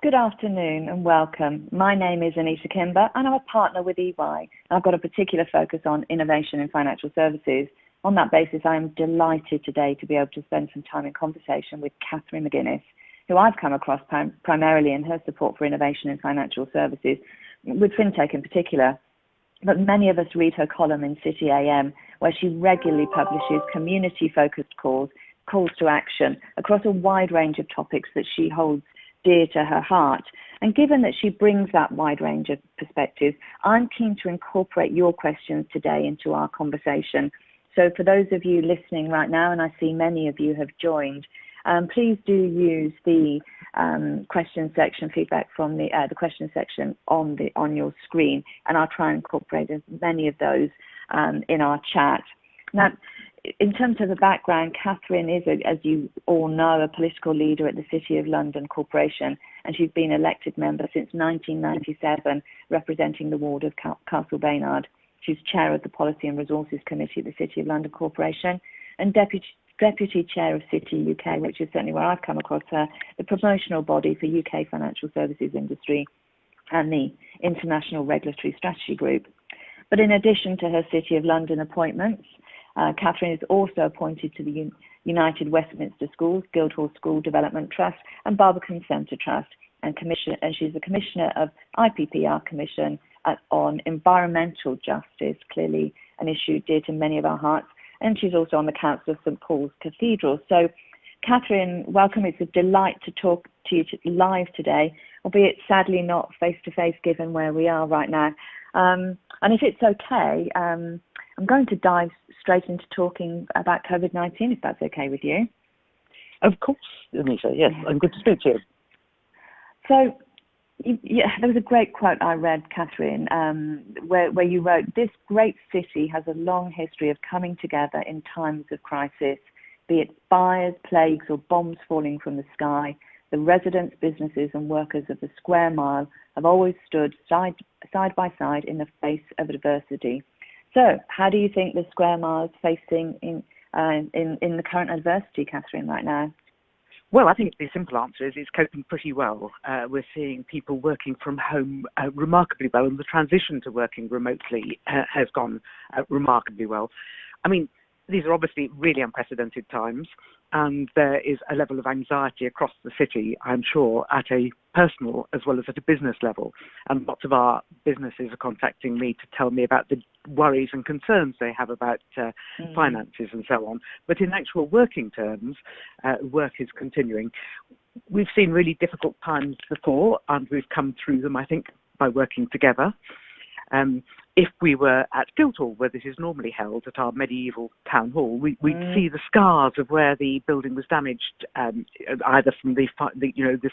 Good afternoon and welcome. My name is Anita Kimber and I'm a partner with EY. I've got a particular focus on innovation in financial services. On that basis, I am delighted today to be able to spend some time in conversation with Catherine McGuiness, who I've come across primarily in her support for innovation in financial services, with FinTech in particular. But many of us read her column in City AM, where she regularly publishes community-focused calls to action across a wide range of topics that she holds dear to her heart. And given that she brings that wide range of perspectives, I'm keen to incorporate your questions today into our conversation. So for those of you listening right now, and I see many of you have joined, please do use the question section, feedback from the question section on your screen, and I'll try and incorporate as many of those in our chat. Now, in terms of the background, Catherine is, as you all know, a political leader at the City of London Corporation, and she's been elected member since 1997, representing the ward of Castle Baynard. She's chair of the Policy and Resources Committee at the City of London Corporation and deputy chair of City UK, which is certainly where I've come across her, the promotional body for UK financial services industry and the International Regulatory Strategy Group. But in addition to her City of London appointments, Catherine is also appointed to the United Westminster Schools, Guildhall School Development Trust and Barbican Centre Trust, and she's the Commissioner of IPPR Commission on Environmental Justice, clearly an issue dear to many of our hearts, and she's also on the Council of St Paul's Cathedral. So, Catherine, welcome. It's a delight to talk to you live today, albeit sadly not face-to-face given where we are right now. And if it's okay, I'm going to dive straight into talking about COVID-19, if that's okay with you. Of course, Anita. Yes, I'm good to speak to you. So, there was a great quote I read, Catherine, where you wrote, "This great city has a long history of coming together in times of crisis, be it fires, plagues, or bombs falling from the sky. The residents, businesses, and workers of the square mile have always stood side by side in the face of adversity." So, how do you think the square mile is facing in the current adversity, Catherine, right now? Well, I think the simple answer is it's coping pretty well. We're seeing people working from home remarkably well, and the transition to working remotely has gone remarkably well. I mean, these are obviously really unprecedented times, and there is a level of anxiety across the city, I'm sure, at a personal as well as at a business level. And lots of our businesses are contacting me to tell me about the worries and concerns they have about finances and so on. But in actual working terms, work is continuing. We've seen really difficult times before, and we've come through them, I think, by working together. If we were at Guildhall, where this is normally held at our medieval town hall, we'd see the scars of where the building was damaged, either from the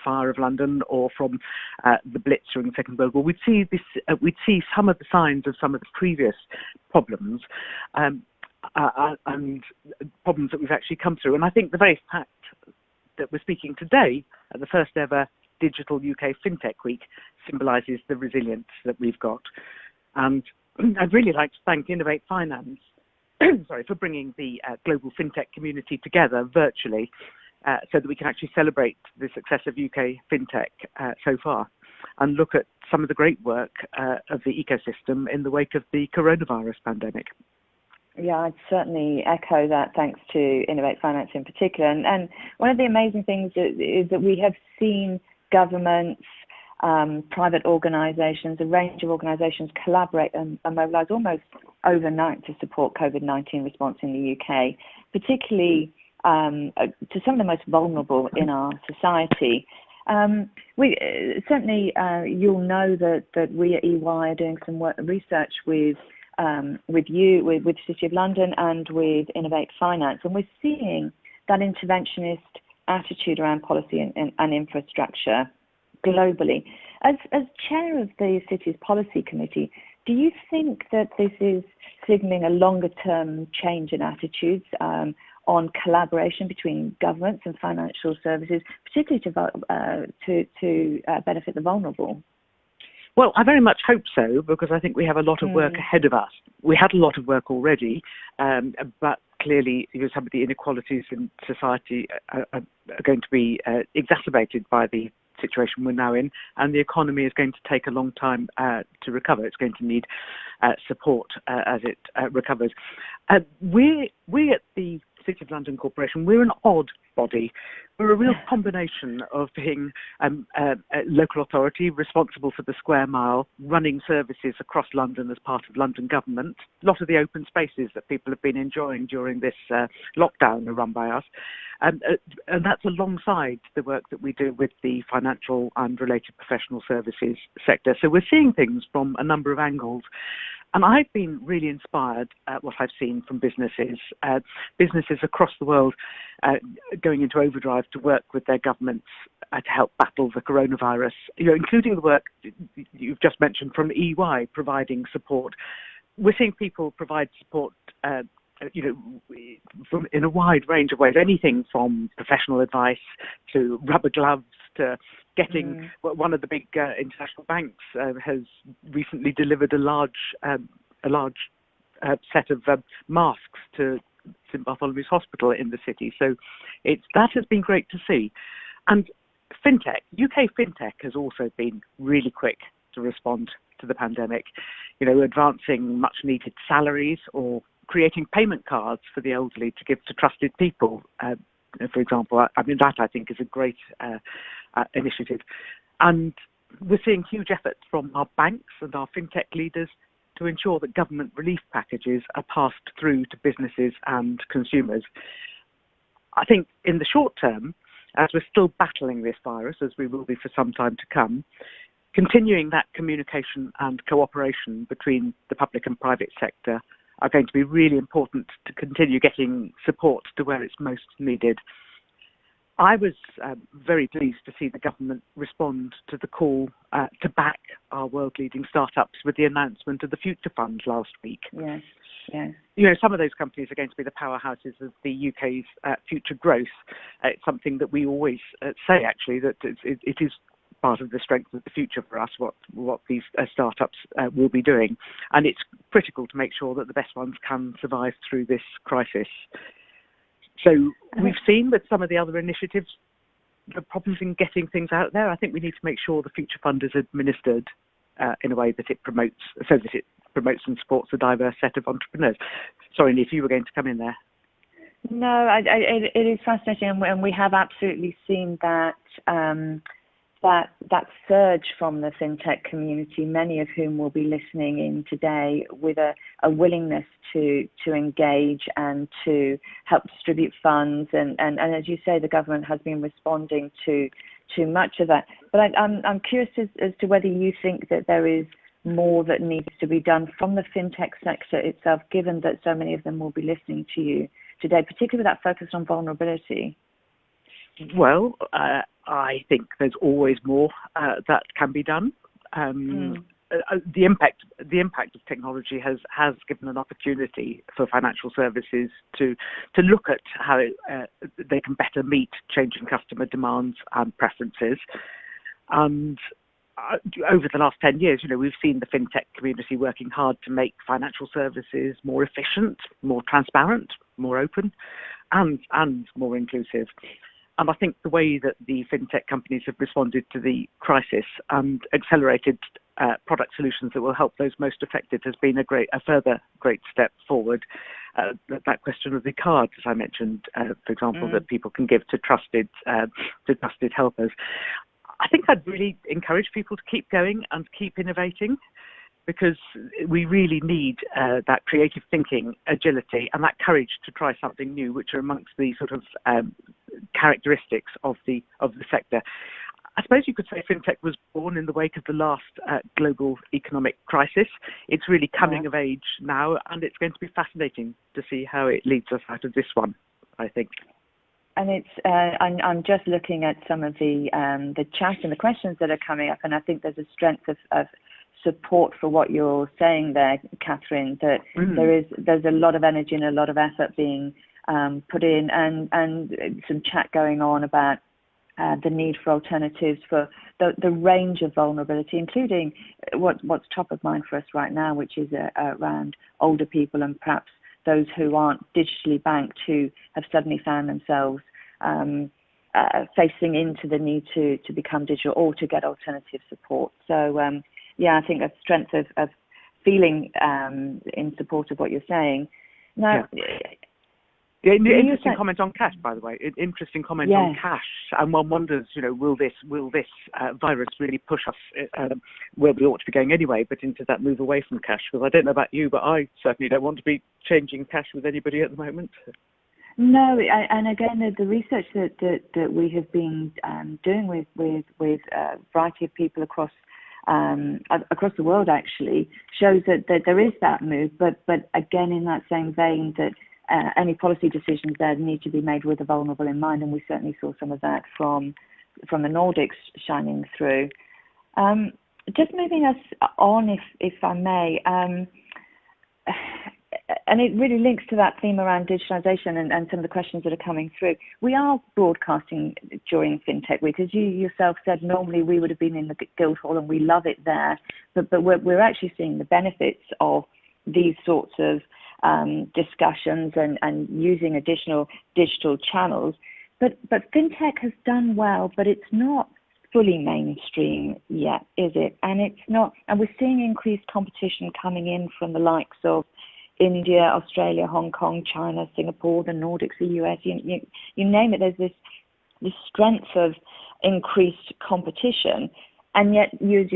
fire of London or from the Blitz during the Second World War. We'd see some of the signs of some of the previous problems and problems that we've actually come through. And I think the very fact that we're speaking today at the first ever Digital UK FinTech Week symbolises the resilience that we've got. And I'd really like to thank Innovate Finance for bringing the global FinTech community together virtually so that we can actually celebrate the success of UK FinTech so far and look at some of the great work of the ecosystem in the wake of the coronavirus pandemic. Yeah, I'd certainly echo that, thanks to Innovate Finance in particular. And one of the amazing things is that we have seen governments, private organisations, a range of organisations collaborate and mobilise almost overnight to support COVID-19 response in the UK, particularly to some of the most vulnerable in our society. We certainly, you'll know that we at EY are doing some research with City of London and with Innovate Finance, and we're seeing that interventionist attitude around policy and infrastructure globally. As chair of the city's policy committee, do you think that this is signalling a longer term change in attitudes on collaboration between governments and financial services, particularly to benefit the vulnerable? Well, I very much hope so, because I think we have a lot of work ahead of us. We had a lot of work already, but clearly some of the inequalities in society are going to be exacerbated by the situation we're now in, and the economy is going to take a long time to recover. It's going to need support as it recovers. We at the City of London Corporation, we're an odd body. We're a real combination of being a local authority responsible for the square mile, running services across London as part of London government. A lot of the open spaces that people have been enjoying during this lockdown are run by us. And that's alongside the work that we do with the financial and related professional services sector. So we're seeing things from a number of angles. And I've been really inspired at what I've seen from businesses across the world going into overdrive to work with their governments to help battle the coronavirus, including the work you've just mentioned from EY providing support. We're seeing people provide support from in a wide range of ways, anything from professional advice to rubber gloves to getting one of the big international banks has recently delivered a large set of masks to St Bartholomew's Hospital in the city. So that has been great to see. And FinTech, UK FinTech has also been really quick to respond to the pandemic, advancing much needed salaries or creating payment cards for the elderly to give to trusted people. For example, that I think is a great initiative. And we're seeing huge efforts from our banks and our FinTech leaders to ensure that government relief packages are passed through to businesses and consumers. I think in the short term, as we're still battling this virus, as we will be for some time to come, continuing that communication and cooperation between the public and private sector are going to be really important to continue getting support to where it's most needed. I was very pleased to see the government respond to the call to back our world-leading startups with the announcement of the Future Fund last week. Yes, yes. Some of those companies are going to be the powerhouses of the UK's future growth. It's something that we always say, actually, that it is part of the strength of the future for us, what these startups will be doing. And it's critical to make sure that the best ones can survive through this crisis. So we've seen with some of the other initiatives the problems in getting things out there. I think we need to make sure the Future Fund is administered in a way that it promotes and supports a diverse set of entrepreneurs. Sorry, Anita, you were going to come in there. No, it is fascinating, and we have absolutely seen that that surge from the FinTech community, many of whom will be listening in today, with a willingness to engage and to help distribute funds. And as you say, the government has been responding to much of that. But I'm curious as to whether you think that there is more that needs to be done from the FinTech sector itself, given that so many of them will be listening to you today, particularly with that focus on vulnerability. Well, I think there's always more that can be done. The impact of technology has given an opportunity for financial services to look at how they can better meet changing customer demands and preferences. And over the last 10 years, we've seen the FinTech community working hard to make financial services more efficient, more transparent, more open, and more inclusive. And I think the way that the FinTech companies have responded to the crisis and accelerated product solutions that will help those most affected has been a further great step forward. That question of the cards, as I mentioned, for example, that people can give to trusted helpers. I think I'd really encourage people to keep going and keep innovating, because we really need that creative thinking, agility, and that courage to try something new, which are amongst the sort of characteristics of the sector. I suppose you could say FinTech was born in the wake of the last global economic crisis. It's really coming of age now, and it's going to be fascinating to see how it leads us out of this one, I think. And it's I'm just looking at some of the chat and the questions that are coming up, and I think there's a strength of support for what you're saying there, Catherine, that there's a lot of energy and a lot of effort being put in, and some chat going on about the need for alternatives for the range of vulnerability, including what's top of mind for us right now, which is around older people and perhaps those who aren't digitally banked, who have suddenly found themselves facing into the need to become digital or to get alternative support. So I think a strength of feeling in support of what you're saying. Now, interesting comment on cash, by the way. Interesting comment on cash, and one wonders, will this virus really push us where we ought to be going anyway, but into that move away from cash? Because I don't know about you, but I certainly don't want to be changing cash with anybody at the moment. No, and again, the research that we have been doing with a variety of people across the world actually shows that there is that move, but again, in that same vein, that any policy decisions there need to be made with the vulnerable in mind, and we certainly saw some of that from the Nordics shining through. Just moving us on, if I may, and it really links to that theme around digitalisation and some of the questions that are coming through. We are broadcasting during FinTech Week. As you yourself said, normally we would have been in the Guildhall and we love it there, but we're actually seeing the benefits of these sorts of discussions and using additional digital channels. But FinTech has done well, but it's not fully mainstream yet, is it? And it's not, and we're seeing increased competition coming in from the likes of India, Australia, Hong Kong, China, Singapore, the Nordics, the US, you name it. There's this strength of increased competition. And yet you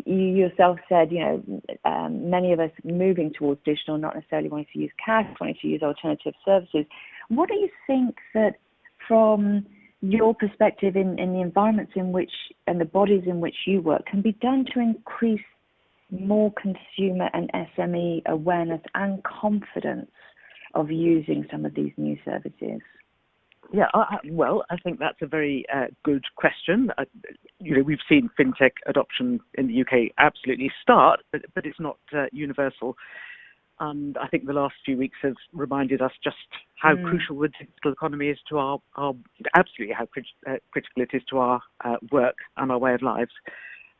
yourself said, many of us moving towards digital, not necessarily wanting to use cash, wanting to use alternative services. What do you think that, from your perspective in the environments in which and the bodies in which you work, can be done to increase more consumer and SME awareness and confidence of using some of these new services? Yeah, I think that's a very good question. We've seen FinTech adoption in the UK absolutely start, but it's not universal. And I think the last few weeks has reminded us just how crucial the digital economy is to our absolutely how critical it is to our work and our way of lives.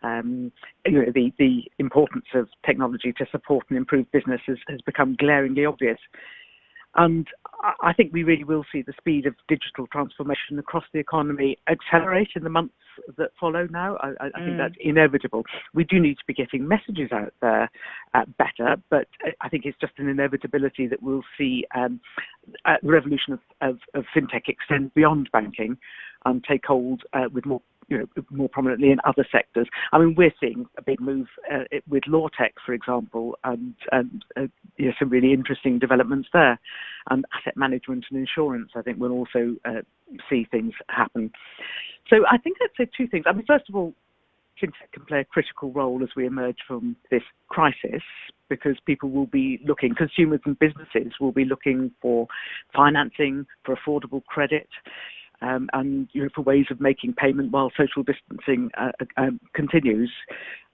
The importance of technology to support and improve business has become glaringly obvious. And I think we really will see the speed of digital transformation across the economy accelerate in the months that follow now. I think that's inevitable. We do need to be getting messages out there better, but I think it's just an inevitability that we'll see the revolution of FinTech extend beyond banking and take hold with more prominently in other sectors. I mean, we're seeing a big move with law tech, for example, and some really interesting developments there. And asset management and insurance, I think, will also see things happen. So I think I'd say two things. I mean, first of all, FinTech can play a critical role as we emerge from this crisis, because people will be looking, consumers and businesses will be looking for financing, for affordable credit, and for ways of making payment while social distancing continues.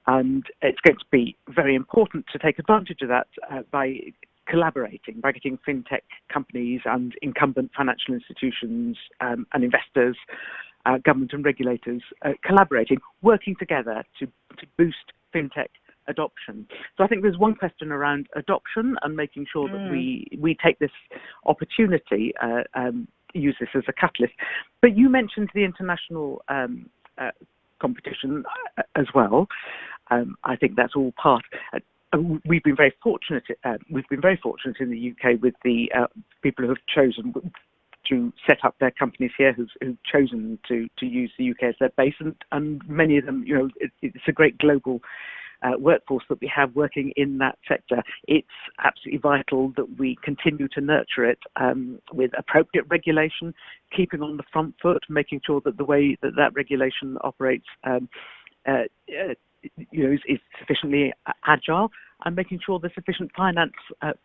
And it's going to be very important to take advantage of that by collaborating, by getting FinTech companies and incumbent financial institutions and investors, government and regulators collaborating, working together to boost FinTech adoption. So I think there's one question around adoption and making sure that we take this opportunity, use this as a catalyst. But you mentioned the international competition as well. I think that's all part. We've been very fortunate. In the UK with the people who have chosen to set up their companies here, who've chosen to use the UK as their base, and many of them, it's a great global workforce that we have working in that sector. It's absolutely vital that we continue to nurture it with appropriate regulation, keeping on the front foot, making sure that the way that regulation operates is sufficiently agile, and making sure there's sufficient finance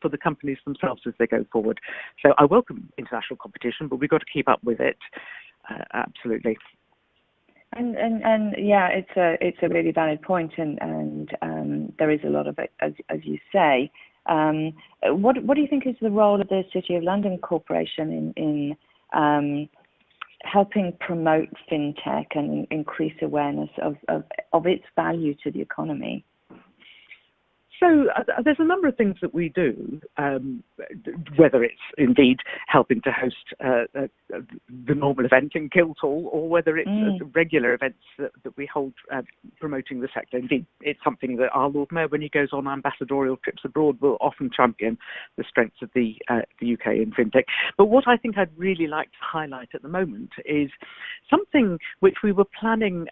for the companies themselves as they go forward. So I welcome international competition, but we've got to keep up with it. Absolutely. And yeah, it's a really valid point, and there is a lot of it, as you say. What do you think is the role of the City of London Corporation in helping promote FinTech and increase awareness of its value to the economy? So there's a number of things that we do, whether it's indeed helping to host the normal event in Guildhall, or whether it's regular events that we hold promoting the sector. Indeed, it's something that our Lord Mayor, when he goes on ambassadorial trips abroad, will often champion the strengths of the UK in FinTech. But what I think I'd really like to highlight at the moment is something which we were planning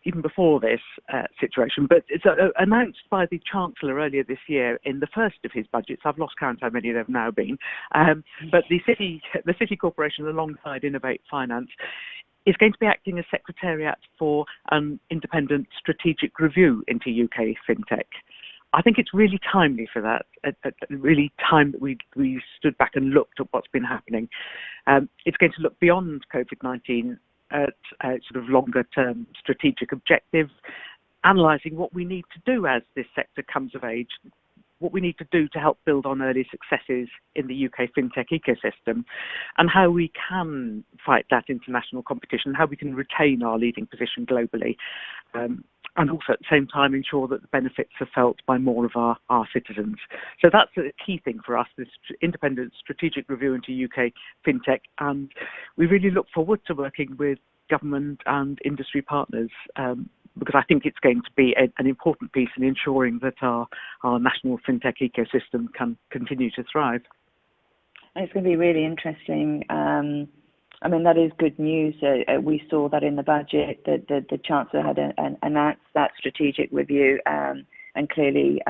even before this situation, but it's announced by the Chancellor earlier this year in the first of his budgets. I've lost count how many there have now been, but the City Corporation, alongside Innovate Finance, is going to be acting as Secretariat for an independent strategic review into UK FinTech. I think it's really timely for that, really time that we stood back and looked at what's been happening. It's going to look beyond COVID-19 at sort of longer-term strategic objectives, analysing what we need to do as this sector comes of age, what we need to do to help build on early successes in the UK FinTech ecosystem, and how we can fight that international competition, how we can retain our leading position globally, and also at the same time ensure that the benefits are felt by more of our citizens. So that's a key thing for us, this independent strategic review into UK FinTech, and we really look forward to working with government and industry partners, because I think it's going to be an important piece in ensuring that our national FinTech ecosystem can continue to thrive. It's going to be really interesting. I mean, that is good news. We saw that in the budget, that the Chancellor had announced that strategic review, and clearly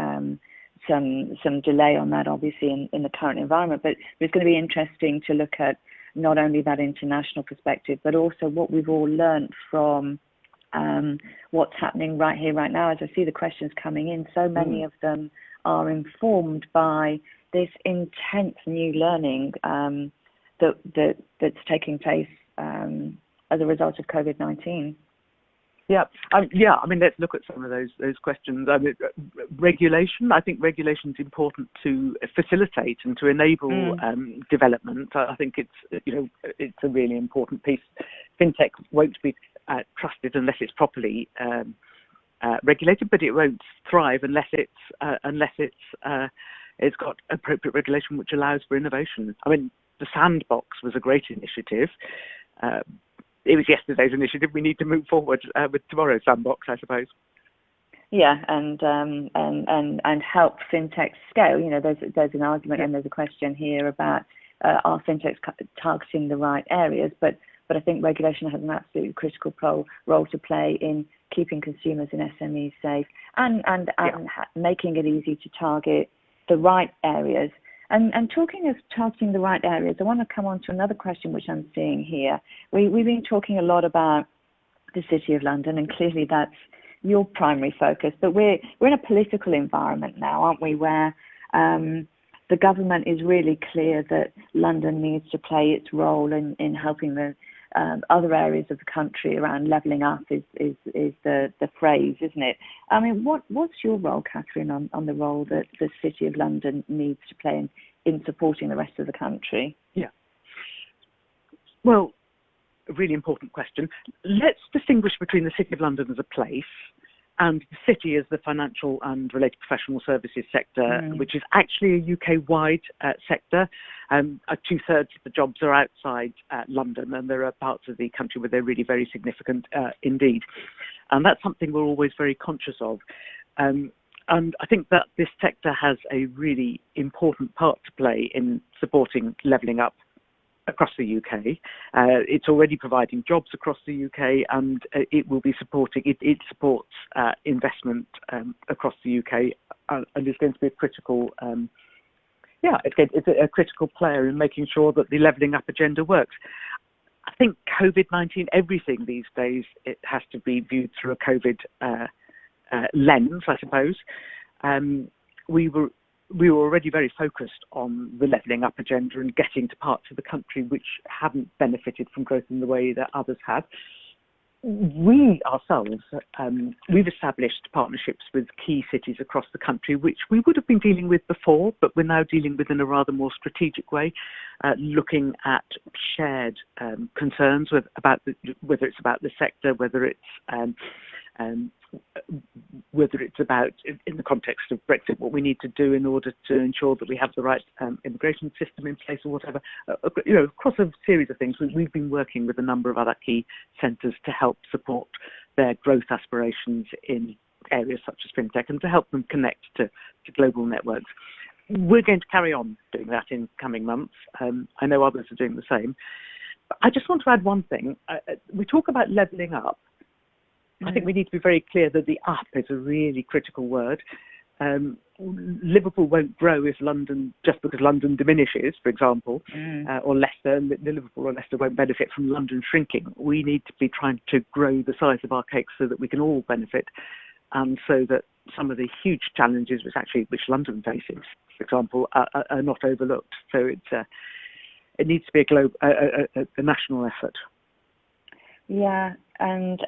some delay on that, obviously, in the current environment. But it's going to be interesting to look at not only that international perspective, but also what we've all learned from what's happening right here, right now. As I see the questions coming in, so many of them are informed by this intense new learning that's taking place as a result of COVID-19. Yeah, I mean, let's look at some of those questions. I mean, regulation. I think regulation is important to facilitate and to enable development. I think it's a really important piece. FinTech won't be trusted unless it's properly regulated, but it won't thrive unless it's got appropriate regulation which allows for innovation. I mean, the sandbox was a great initiative. It was yesterday's initiative. We need to move forward with tomorrow's sandbox, I suppose. Yeah, and help FinTech scale. You know, there's an argument and there's a question here about are FinTechs targeting the right areas, but I think regulation has an absolutely critical role to play in keeping consumers and SMEs safe and making it easy to target the right areas. And talking of targeting the right areas, I want to come on to another question which I'm seeing here. We've been talking a lot about the City of London, and clearly that's your primary focus. But we're in a political environment now, aren't we, where the government is really clear that London needs to play its role in helping the other areas of the country around levelling up is the phrase, isn't it? I mean, what's your role, Catherine, on the role that the City of London needs to play in supporting the rest of the country? Yeah. Well, a really important question. Let's distinguish between the City of London as a place and the city as the financial and related professional services sector, which is actually a UK-wide sector. 2/3 of the jobs are outside London, and there are parts of the country where they're really very significant indeed. And that's something we're always very conscious of. And I think that this sector has a really important part to play in supporting levelling up across the UK. It's already providing jobs across the UK, and it will be supporting. It supports investment across the UK, and is going to be a critical. It's a critical player in making sure that the levelling up agenda works. I think COVID-19, everything these days, it has to be viewed through a COVID lens, I suppose. We were already very focused on the levelling up agenda and getting to parts of the country which hadn't benefited from growth in the way that others had. We ourselves, we've established partnerships with key cities across the country, which we would have been dealing with before, but we're now dealing with in a rather more strategic way, looking at shared concerns whether it's about the sector, whether it's whether it's about, in the context of Brexit, what we need to do in order to ensure that we have the right immigration system in place or whatever. Across a series of things, we've been working with a number of other key centres to help support their growth aspirations in areas such as FinTech and to help them connect to global networks. We're going to carry on doing that in coming months. I know others are doing the same. But I just want to add one thing. We talk about levelling up. I think we need to be very clear that the up is a really critical word. Liverpool won't grow if London, just because London diminishes, for example, or Leicester, Liverpool or Leicester won't benefit from London shrinking. We need to be trying to grow the size of our cake so that we can all benefit, and so that some of the huge challenges which London faces, for example, are not overlooked. So it needs to be a national effort. Yeah, and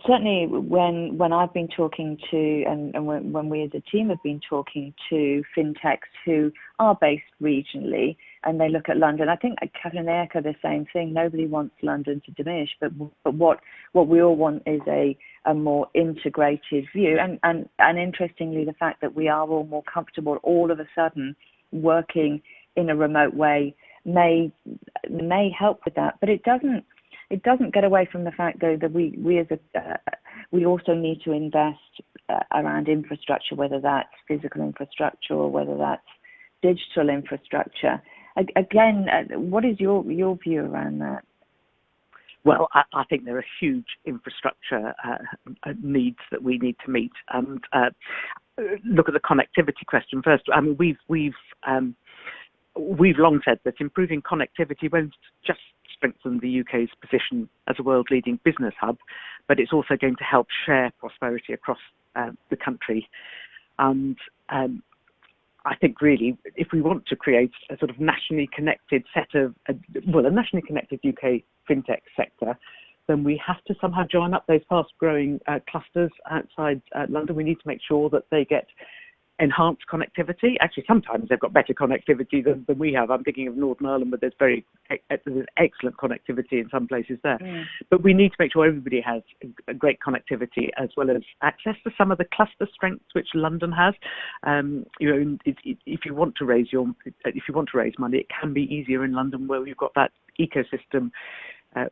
certainly when I've been talking to, and when we as a team have been talking to FinTechs who are based regionally, and they look at London, I think, Catherine, they echo the same thing. Nobody wants London to diminish, but what we all want is a more integrated view. And interestingly, the fact that we are all more comfortable all of a sudden working in a remote way may help with that, but it doesn't get away from the fact, though, that we also need to invest around infrastructure, whether that's physical infrastructure or whether that's digital infrastructure. Again, what is your view around that? Well, I think there are huge infrastructure needs that we need to meet. And look at the connectivity question first. I mean, we've long said that improving connectivity won't just strengthen the UK's position as a world-leading business hub, but it's also going to help share prosperity across the country. And I think really, if we want to create a sort of nationally connected a nationally connected UK FinTech sector, then we have to somehow join up those fast-growing clusters outside London. We need to make sure that they get enhanced connectivity. Actually, sometimes they've got better connectivity than we have. I'm thinking of Northern Ireland, but there's excellent connectivity in some places there. But we need to make sure everybody has a great connectivity, as well as access to some of the cluster strengths which London has. If you want to raise money, it can be easier in London, where we've got that ecosystem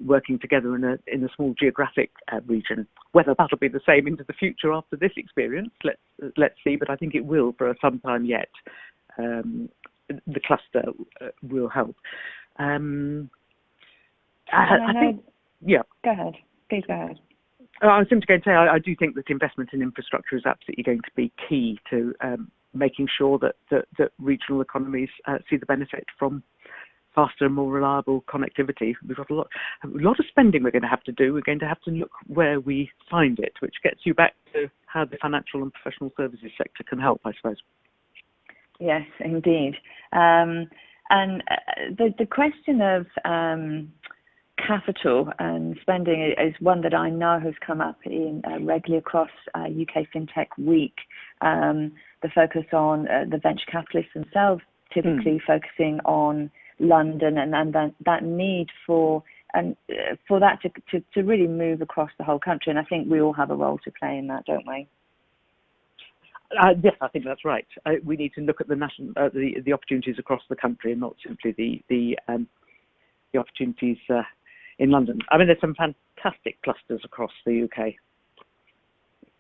working together in a small geographic region. Whether that'll be the same into the future after this experience, let's see. But I think it will for some time yet. The cluster will help. I think. Yeah. Go ahead. Please go ahead. I was simply going to say I do think that investment in infrastructure is absolutely going to be key to making sure that regional economies see the benefit from faster and more reliable connectivity. We've got a lot of spending we're going to have to do. We're going to have to look where we find it, which gets you back to how the financial and professional services sector can help, I suppose. Yes, indeed. And the question of capital and spending is one that I know has come up in regularly across UK FinTech Week. The focus on the venture capitalists themselves, typically focusing on London, and that need for that to really move across the whole country. And I think we all have a role to play in that, don't we? Yes, I think that's right. We need to look at the opportunities across the country, and not simply the opportunities in London. I mean, there's some fantastic clusters across the UK.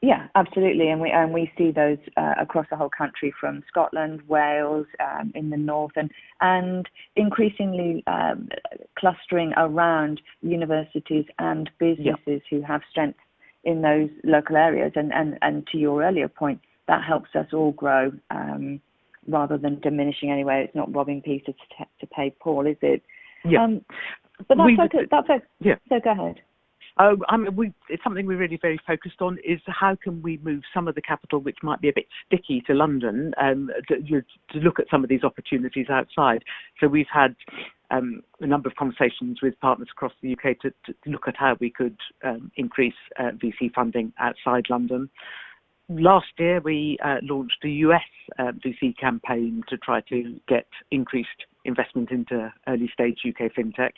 Yeah, absolutely, and we see those across the whole country, from Scotland, Wales, in the north, and increasingly clustering around universities and businesses who have strength in those local areas. And to your earlier point, that helps us all grow rather than diminishing anyway. It's not robbing Peter to pay Paul, is it? Yeah. But so go ahead. It's something we're really very focused on, is how can we move some of the capital which might be a bit sticky to London to look at some of these opportunities outside. So we've had a number of conversations with partners across the UK to look at how we could increase VC funding outside London. Last year we launched a US VC campaign to try to get increased investment into early stage UK FinTech.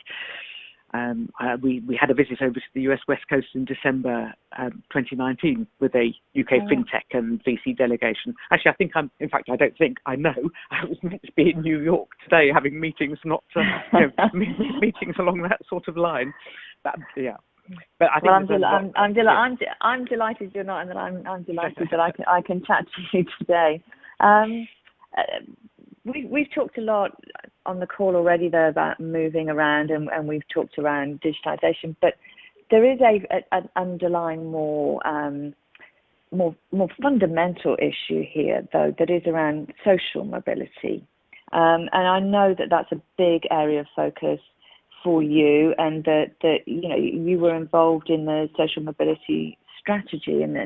We had a visit over to the US West Coast in December 2019 with a UK FinTech and VC delegation. Actually, I don't think, I know, I was meant to be in New York today having meetings, not meetings along that sort of line. But I think I'm delighted you're not, and that I'm delighted that I can chat to you today. We've talked a lot on the call already, though, about moving around, and we've talked around digitalisation. But there is an underlying more fundamental issue here, though, that is around social mobility. And I know that that's a big area of focus for you, and that you were involved in the social mobility strategy, and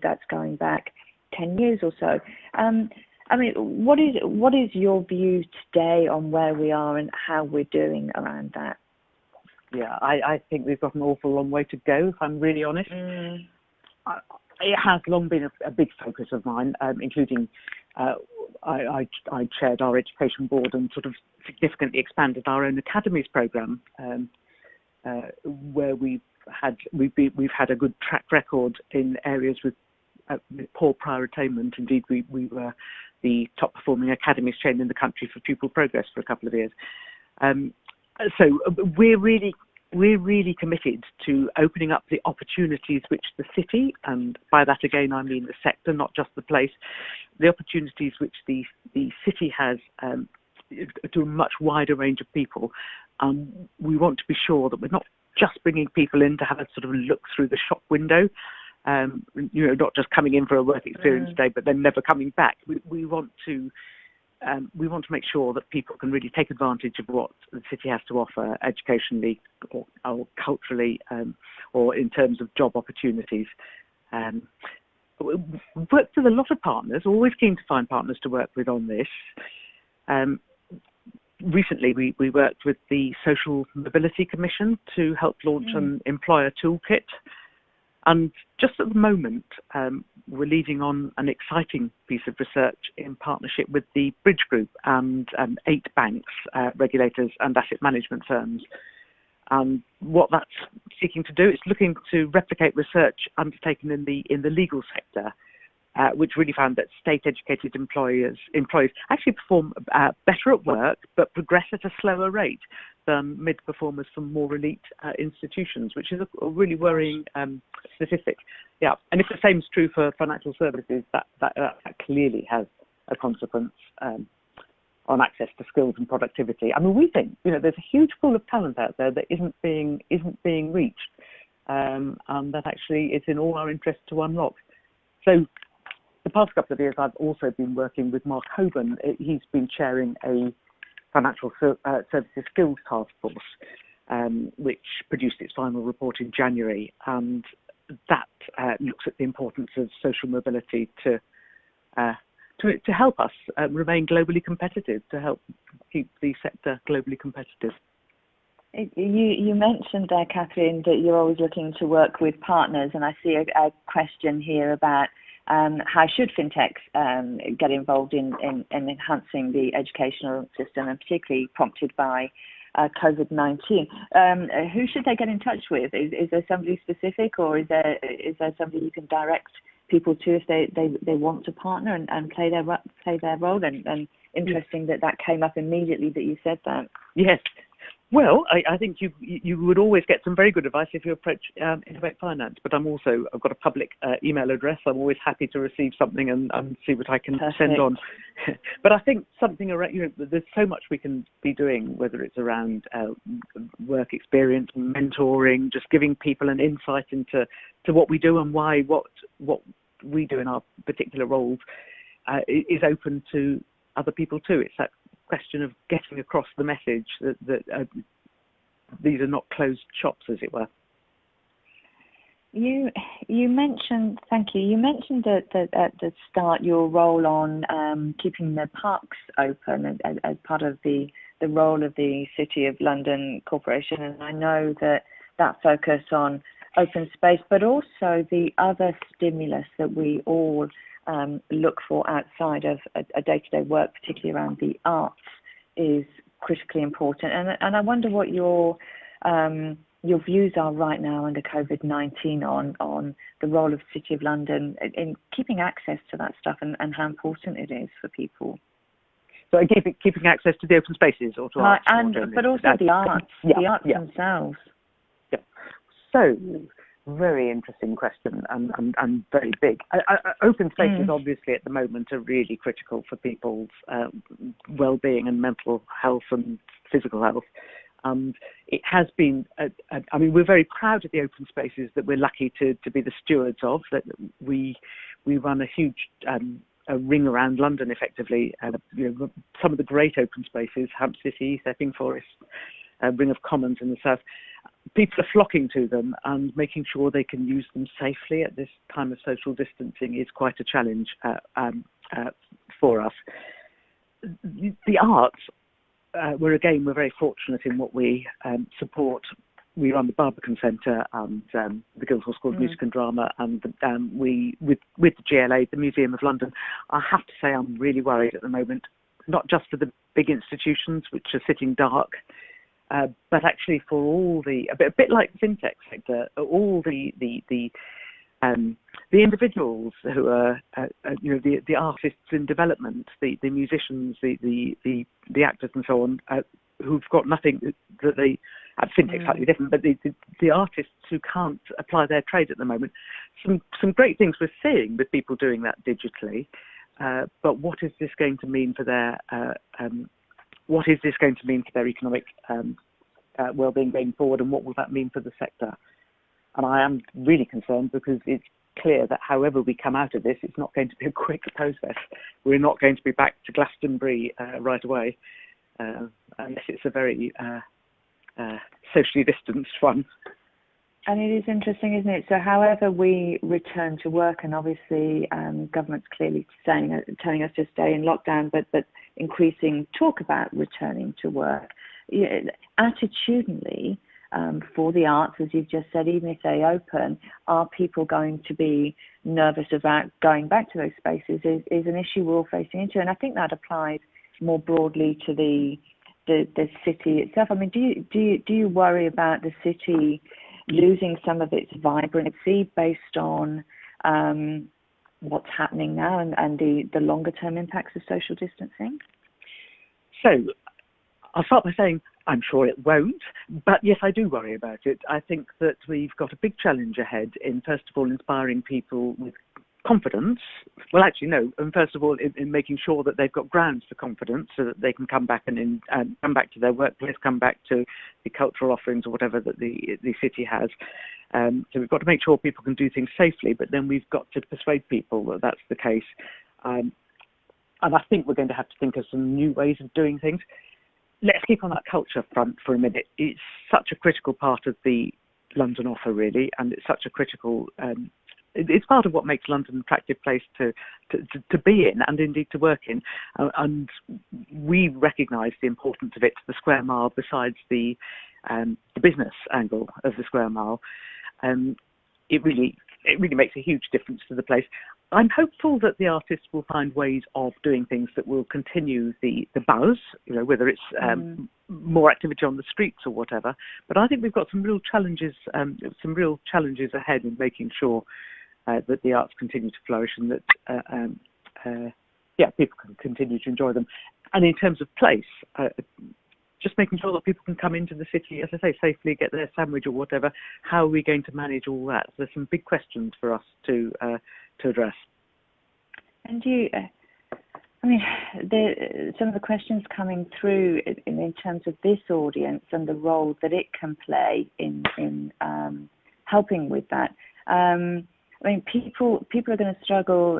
that's going back 10 years or so. What is your view today on where we are and how we're doing around that? Yeah, I think we've got an awful long way to go, if I'm really honest. It has long been a big focus of mine, including I chaired our education board and sort of significantly expanded our own academies program, where we've had a good track record in areas with poor prior attainment. Indeed, we were the top performing academies chain in the country for pupil progress for a couple of years. So we're really committed to opening up the opportunities which the city, and by that again I mean the sector, not just the place, the opportunities which the city has to a much wider range of people. We want to be sure that we're not just bringing people in to have a sort of look through the shop window, not just coming in for a work experience day, but then never coming back. We want to make sure that people can really take advantage of what the city has to offer educationally or culturally, or in terms of job opportunities. We've worked with a lot of partners, always keen to find partners to work with on this. Recently, we worked with the Social Mobility Commission to help launch an employer toolkit. And just at the moment, we're leading on an exciting piece of research in partnership with the Bridge Group and 8 banks, regulators and asset management firms. And what that's seeking to do is looking to replicate research undertaken in the legal sector, which really found that state-educated employees actually perform better at work, but progress at a slower rate than mid-performers from more elite institutions, which is a really worrying statistic. Yeah, and if the same is true for financial services, that clearly has a consequence on access to skills and productivity. I mean, we think there's a huge pool of talent out there that isn't being reached, and that actually it's in all our interest to unlock. So, the past couple of years, I've also been working with Mark Hoban. He's been chairing a financial services skills task force, which produced its final report in January, and that looks at the importance of social mobility to help us remain globally competitive, to help keep the sector globally competitive. You mentioned there, Catherine, that you're always looking to work with partners, and I see a question here about how should FinTechs get involved in enhancing the educational system, and particularly prompted by COVID-19. Who should they get in touch with? Is there somebody specific, or is there somebody you can direct people to if they want to partner and play their role? And interesting that came up immediately that you said that. Yes. Well, I think you would always get some very good advice if you approach Innovate Finance, but I've got a public email address. I'm always happy to receive something and see what I can send on. But I think something around, there's so much we can be doing, whether it's around work experience, mentoring, just giving people an insight into what we do and why what we do in our particular roles is open to other people too. It's that question of getting across the message that these are not closed shops, as it were. You mentioned, thank you. You mentioned that at the start your role on keeping the parks open as part of the role of the City of London Corporation, and I know that focus on open space, but also the other stimulus that we all look for outside of a day-to-day work, particularly around the arts, is critically important. And I wonder what your your views are right now under COVID-19 on the role of City of London in keeping access to that stuff and how important it is for people. So keeping access to the open spaces or to arts, but also the arts, themselves. Yeah. So, very interesting question and very big. Open spaces obviously at the moment are really critical for people's well-being and mental health and physical health. It has been, I mean, we're very proud of the open spaces that we're lucky to be the stewards of, that we run a huge a ring around London effectively. Some of the great open spaces, Hampstead City, Epping Forest, Ring of Commons in the south, people are flocking to them, and making sure they can use them safely at this time of social distancing is quite a challenge for us. The arts, we're very fortunate in what we support. We run the Barbican Centre and the Guildhall School of Music and Drama, and with the GLA, the Museum of London. I have to say I'm really worried at the moment, not just for the big institutions which are sitting dark, but actually for all a bit like the FinTech sector, all the individuals who are, the artists in development, the musicians, the actors and so on, who've got nothing that they. FinTech's slightly different, but the artists who can't apply their trade at the moment. Some great things we're seeing with people doing that digitally, but what is this going to mean for their economic well-being going forward, and what will that mean for the sector? And I am really concerned because it's clear that however we come out of this, it's not going to be a quick process. We're not going to be back to Glastonbury right away, unless it's a very socially distanced one. And it is interesting, isn't it? So however we return to work, and obviously government's clearly telling us to stay in lockdown, but increasing talk about returning to work. Attitudinally, for the arts, as you've just said, even if they open, are people going to be nervous about going back to those spaces is an issue we're all facing into. And I think that applies more broadly to the city itself. I mean, do you worry about the city losing some of its vibrancy based on what's happening now and the longer term impacts of social distancing? So I'll start by saying I'm sure it won't, but yes, I do worry about it. I think that we've got a big challenge ahead in, first of all, inspiring people with confidence. Well, actually, no. And first of all, in making sure that they've got grounds for confidence, so that they can come back and come back to their workplace, come back to the cultural offerings or whatever that the city has. So we've got to make sure people can do things safely, but then we've got to persuade people that that's the case. And I think we're going to have to think of some new ways of doing things. Let's keep on that culture front for a minute. It's such a critical part of the London offer, really, and it's such a critical. It's part of what makes London an attractive place to be in and indeed to work in. And we recognise the importance of it to the square mile besides the business angle of the square mile. It really makes a huge difference to the place. I'm hopeful that the artists will find ways of doing things that will continue the buzz, whether it's more activity on the streets or whatever. But I think we've got some real challenges ahead in making sure that the arts continue to flourish and that people can continue to enjoy them. And in terms of place, just making sure that people can come into the city, as I say, safely, get their sandwich or whatever. How are we going to manage all that? So there's some big questions for us to address. And some of the questions coming through in terms of this audience and the role that it can play in helping with that. People are going to struggle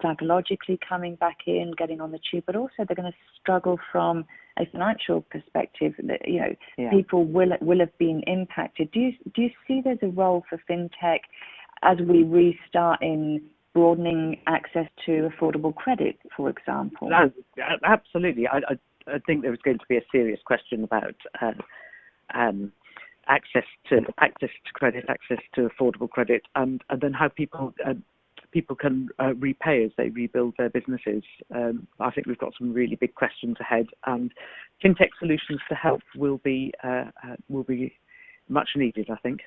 psychologically coming back in, getting on the tube, but also they're going to struggle from a financial perspective. People will have been impacted. Do you see there's a role for FinTech as we restart in broadening access to affordable credit, for example? No, absolutely. I think there was going to be a serious question about access to credit, access to affordable credit, and then how people can repay as they rebuild their businesses. I think we've got some really big questions ahead, and FinTech solutions to help will be much needed, I think.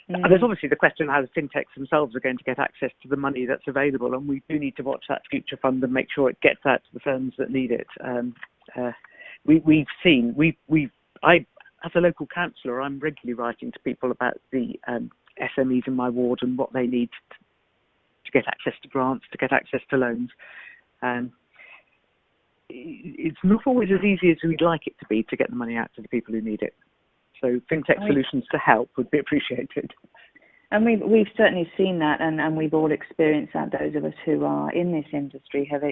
Mm. And there's obviously the question how the FinTechs themselves are going to get access to the money that's available, and we do need to watch that future fund and make sure it gets out to the firms that need it. As a local councillor, I'm regularly writing to people about the SMEs in my ward and what they need to get access to grants, to get access to loans. It's not always as easy as we'd like it to be to get the money out to the people who need it. So FinTech solutions to help would be appreciated. And we've certainly seen that, and we've all experienced that. Those of us who are in this industry have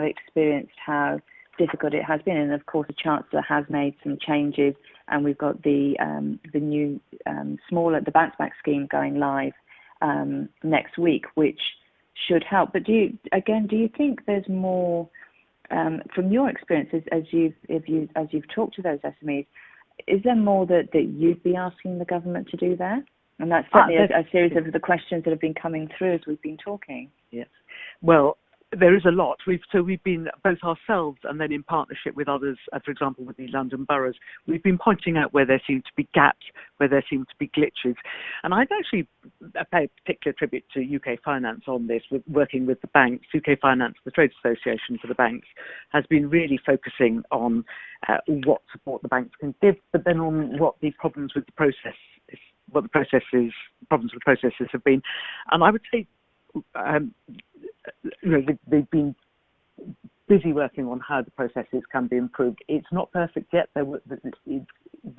experienced how difficult it has been. And of course, the Chancellor has made some changes, and we've got the new the bounce back scheme going live next week, which should help. But do you think there's more from your experiences as you've talked to those SMEs? Is there more that you'd be asking the government to do there? And that's certainly a series of the questions that have been coming through as we've been talking. Yes. Well, there is a lot. We've been both ourselves and then in partnership with others, for example, with the London boroughs, we've been pointing out where there seem to be gaps, where there seem to be glitches. And I'd actually pay a particular tribute to UK Finance on this, working with the banks. UK Finance, the trade association for the banks, has been really focusing on what support the banks can give, but then on what the problems with the process is, problems with processes have been. And I would say, they've been busy working on how the processes can be improved. It's not perfect yet. There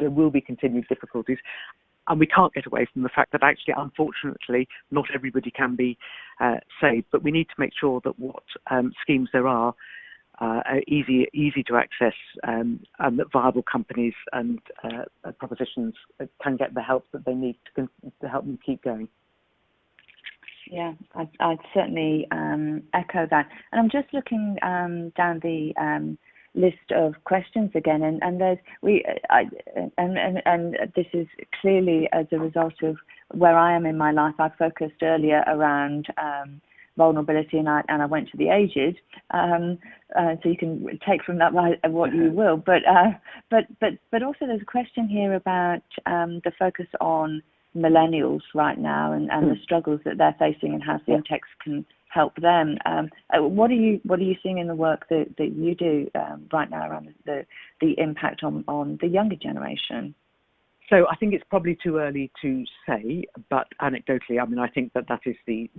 will be continued difficulties, and we can't get away from the fact that actually, unfortunately, not everybody can be saved. But we need to make sure that what schemes there are easy to access, and that viable companies and propositions can get the help that they need to help them keep going. Yeah, I'd certainly echo that. And I'm just looking down the list of questions again, and there's and this is clearly as a result of where I am in my life. I focused earlier around vulnerability, and I went to the ages, so you can take from that what you will. But also there's a question here about the focus on millennials right now and the struggles that they're facing and how FinTechs can help them. What are you seeing in the work that you do right now around the impact on the younger generation? So I think it's probably too early to say, but anecdotally, I mean, I think that is the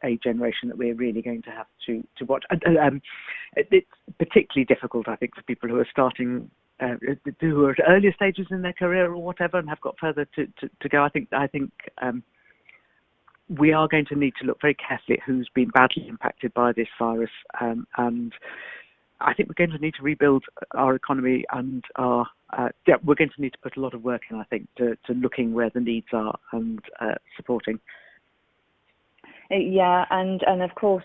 age generation that we're really going to have to watch. It's particularly difficult, I think, for people who are starting, who are at earlier stages in their career or whatever, and have got further to go. I think we are going to need to look very carefully at who's been badly impacted by this virus, and I think we're going to need to rebuild our economy, and we're going to need to put a lot of work in, I think, to looking where the needs are and supporting. Yeah, and of course,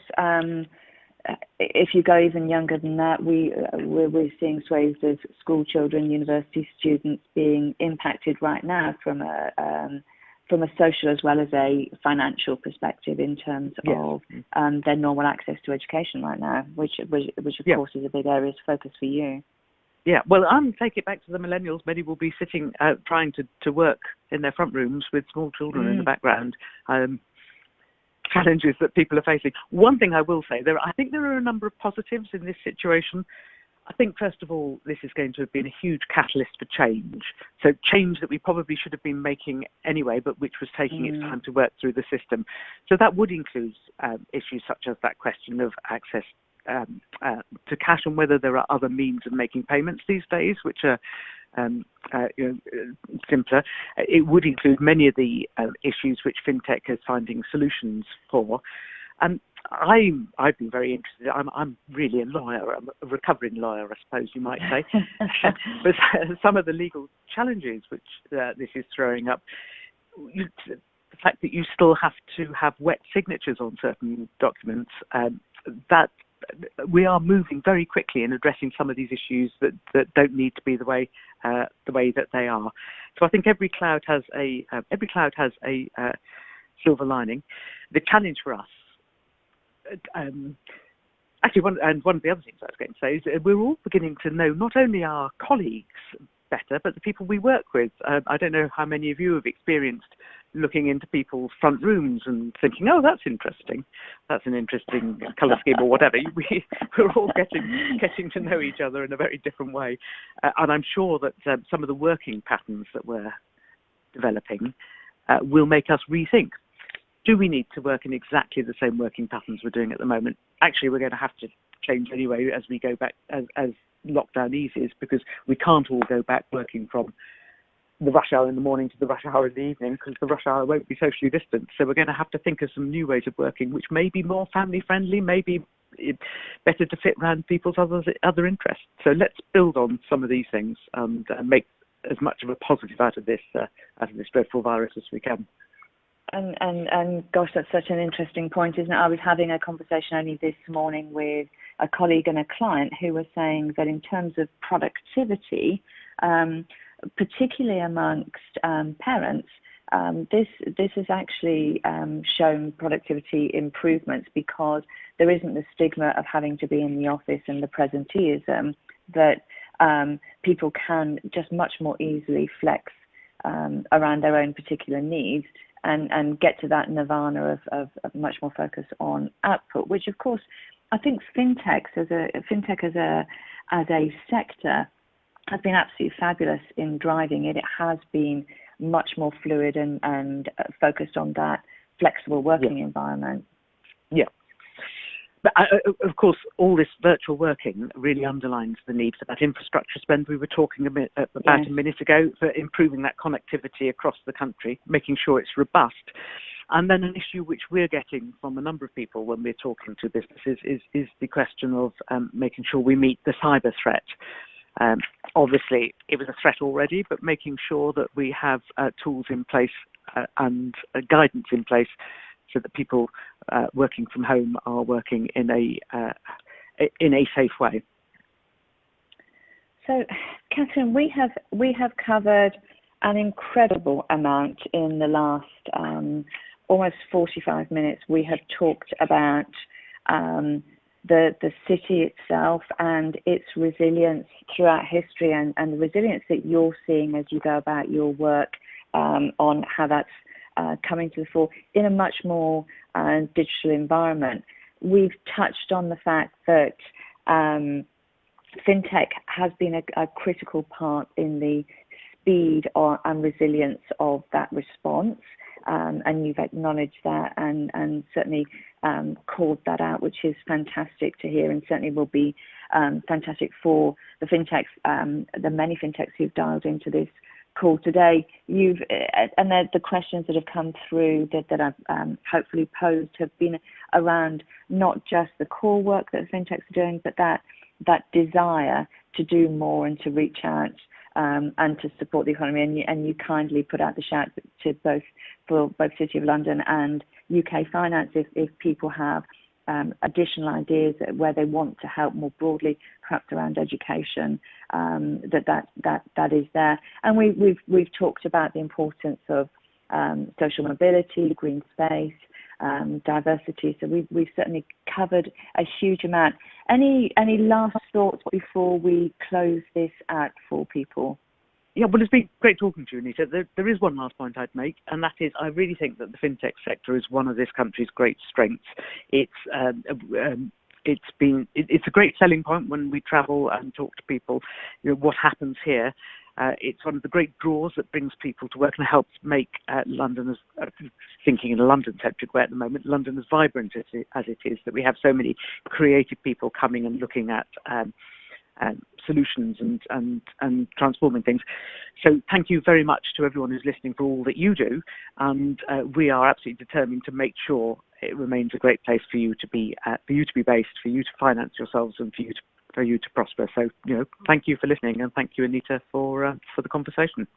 if you go even younger than that, we're seeing swathes of school children, university students being impacted right now from a social as well as a financial perspective in terms of their normal access to education right now, which of course is a big area of focus for you. Yeah, well, take it back to the millennials. Many will be sitting trying to work in their front rooms with small children in the background. Challenges that people are facing. One thing I will say, I think there are a number of positives in this situation. I think, first of all, this is going to have been a huge catalyst for change. So change that we probably should have been making anyway, but which was taking its time to work through the system. So that would include issues such as that question of access to cash, and whether there are other means of making payments these days, which are simpler. It would include many of the issues which FinTech is finding solutions for. And I've been very interested. I'm really a lawyer. I'm a recovering lawyer, I suppose you might say. But some of the legal challenges which this is throwing up, the fact that you still have to have wet signatures on certain documents, that we are moving very quickly in addressing some of these issues that don't need to be the way that they are. So I think every cloud has a silver lining. The challenge for us, actually, one of the other things I was going to say is we're all beginning to know, not only our colleagues, better, but the people we work with. I don't know how many of you have experienced looking into people's front rooms and thinking, oh, that's interesting. That's an interesting colour scheme or whatever. We're all getting to know each other in a very different way. And I'm sure that some of the working patterns that we're developing will make us rethink. Do we need to work in exactly the same working patterns we're doing at the moment? Actually, we're going to have to change anyway as we go back, as lockdown eases, because we can't all go back working from the rush hour in the morning to the rush hour in the evening, because the rush hour won't be socially distant. So we're going to have to think of some new ways of working, which may be more family friendly, maybe better to fit around people's other interests. So let's build on some of these things and make as much of a positive out of this dreadful virus as we can. And gosh, that's such an interesting point, isn't it? I was having a conversation only this morning with a colleague and a client who were saying that in terms of productivity, particularly amongst parents, this has actually shown productivity improvements, because there isn't the stigma of having to be in the office and the presenteeism, that people can just much more easily flex around their own particular needs and get to that nirvana of much more focus on output, which of course I think FinTech as a sector has been absolutely fabulous in driving it. It has been much more fluid and focused on that flexible working environment. Yeah. But of course, all this virtual working really underlines the need for that infrastructure spend we were talking about a minute ago, for improving that connectivity across the country, making sure it's robust. And then an issue which we're getting from a number of people when we're talking to businesses is the question of making sure we meet the cyber threat. Obviously, it was a threat already, but making sure that we have tools in place and guidance in place so that people working from home are working in a safe way. So, Catherine, we have covered an incredible amount in the last almost 45 minutes. We have talked about the city itself and its resilience throughout history, and the resilience that you're seeing as you go about your work on how that's coming to the fore in a much more digital environment. We've touched on the fact that FinTech has been a critical part in the speed and resilience of that response, and you've acknowledged that and certainly called that out, which is fantastic to hear, and certainly will be fantastic for the FinTechs, the many FinTechs who've dialed into this call today. And the questions that have come through that I've hopefully posed have been around not just the core work that the FinTechs are doing, but that desire to do more and to reach out and to support the economy. And you kindly put out the shout to both City of London and UK Finance if people have additional ideas where they want to help more broadly, perhaps around education, that is there. And we've talked about the importance of social mobility, green space, diversity. So we've certainly covered a huge amount. Any last thoughts before we close this out for people? Yeah, well, it's been great talking to you, Anita. There is one last point I'd make, and that is I really think that the FinTech sector is one of this country's great strengths. It's a great selling point when we travel and talk to people. You know, what happens here. It's one of the great draws that brings people to work and helps make London, thinking in a London-centric way at the moment, London as vibrant as it is, that we have so many creative people coming and looking at solutions and transforming things. So thank you very much to everyone who's listening for all that you do, and we are absolutely determined to make sure it remains a great place for you to be based, for you to finance yourselves, and for you to prosper. So, thank you for listening, and thank you, Anita, for the conversation.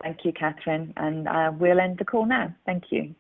Thank you, Catherine, and we'll end the call now. Thank you.